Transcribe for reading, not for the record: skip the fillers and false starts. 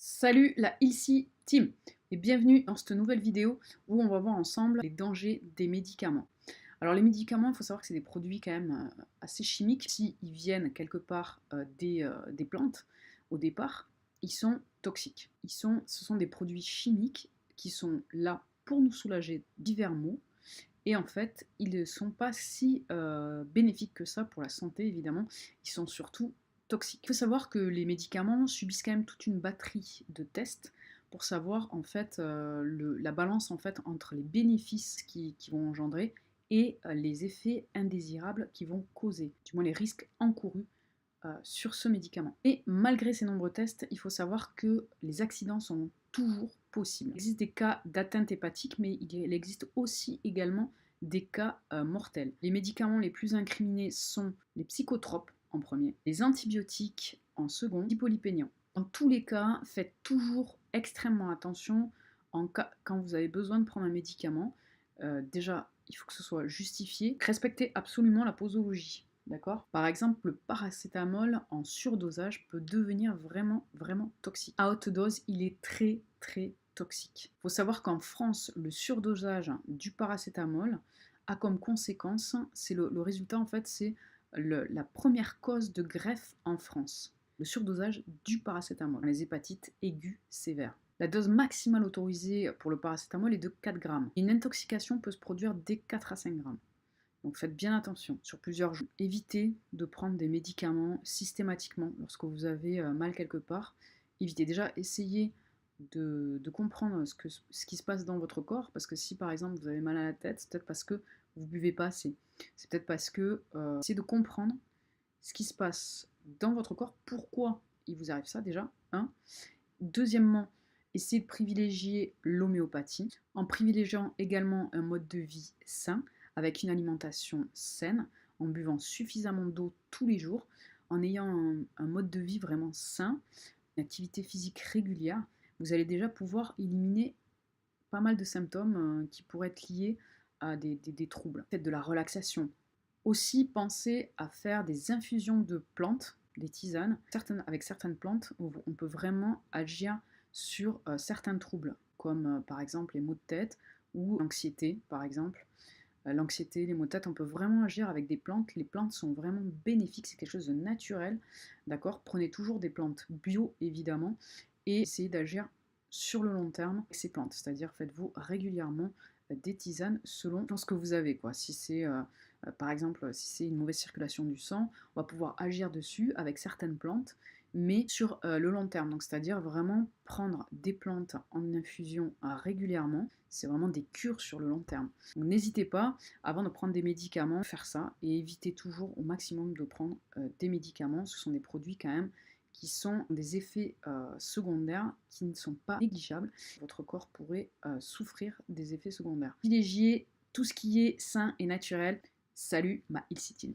Salut la Ilsi Team et bienvenue dans cette nouvelle vidéo où on va voir ensemble les dangers des médicaments. Alors les médicaments, il faut savoir que c'est des produits quand même assez chimiques. S'ils viennent quelque part des plantes, au départ, ils sont toxiques. Ce sont des produits chimiques qui sont là pour nous soulager divers maux. Et en fait, ils ne sont pas si bénéfiques que ça pour la santé, évidemment. Ils sont surtout toxiques. Il faut savoir que les médicaments subissent quand même toute une batterie de tests pour savoir en fait la balance en fait entre les bénéfices qui vont engendrer et les effets indésirables qui vont causer, du moins les risques encourus sur ce médicament. Et malgré ces nombreux tests, il faut savoir que les accidents sont toujours possibles. Il existe des cas d'atteinte hépatique, mais il existe aussi également des cas mortels. Les médicaments les plus incriminés sont les psychotropes en premier, les antibiotiques en second, l'hypolipéniant. Dans tous les cas, faites toujours extrêmement attention quand vous avez besoin de prendre un médicament. Déjà, il faut que ce soit justifié. Respectez absolument la posologie. D'accord? Par exemple, le paracétamol en surdosage peut devenir vraiment toxique. À haute dose, il est très toxique. Il faut savoir qu'en France, le surdosage du paracétamol a comme conséquence, c'est le résultat en fait, c'est la première cause de greffe en France. Le surdosage du paracétamol, les hépatites aiguës sévères. La dose maximale autorisée pour le paracétamol est de 4 grammes. Une intoxication peut se produire dès 4 à 5 grammes. Donc faites bien attention sur plusieurs jours. Évitez de prendre des médicaments systématiquement lorsque vous avez mal quelque part. Évitez déjà, essayez de comprendre ce qui se passe dans votre corps, parce que si par exemple vous avez mal à la tête, c'est peut-être parce que vous buvez pas assez. C'est peut-être parce que essayez de comprendre ce qui se passe dans votre corps, pourquoi il vous arrive ça déjà, un. Deuxièmement, essayez de privilégier l'homéopathie en privilégiant également un mode de vie sain avec une alimentation saine, en buvant suffisamment d'eau tous les jours, en ayant un mode de vie vraiment sain, une activité physique régulière. Vous allez déjà pouvoir éliminer pas mal de symptômes qui pourraient être liés à des troubles. Faites de la relaxation. Aussi, pensez à faire des infusions de plantes, des tisanes. Avec certaines plantes, on peut vraiment agir sur certains troubles, comme par exemple les maux de tête ou l'anxiété, par exemple. L'anxiété, les maux de tête, on peut vraiment agir avec des plantes. Les plantes sont vraiment bénéfiques, c'est quelque chose de naturel. D'accord? Prenez toujours des plantes bio, évidemment, et essayez d'agir sur le long terme avec ces plantes. C'est-à-dire, faites-vous régulièrement des tisanes selon ce que vous avez. Quoi. Si c'est, par exemple, si c'est une mauvaise circulation du sang, on va pouvoir agir dessus avec certaines plantes, mais sur le long terme. Donc, c'est-à-dire vraiment prendre des plantes en infusion régulièrement. C'est vraiment des cures sur le long terme. Donc, n'hésitez pas, avant de prendre des médicaments, faire ça et évitez toujours au maximum de prendre des médicaments. Ce sont des produits quand même qui sont des effets secondaires qui ne sont pas négligeables. Votre corps pourrait souffrir des effets secondaires. Privilégiez tout ce qui est sain et naturel. Salut ma Ilcitine.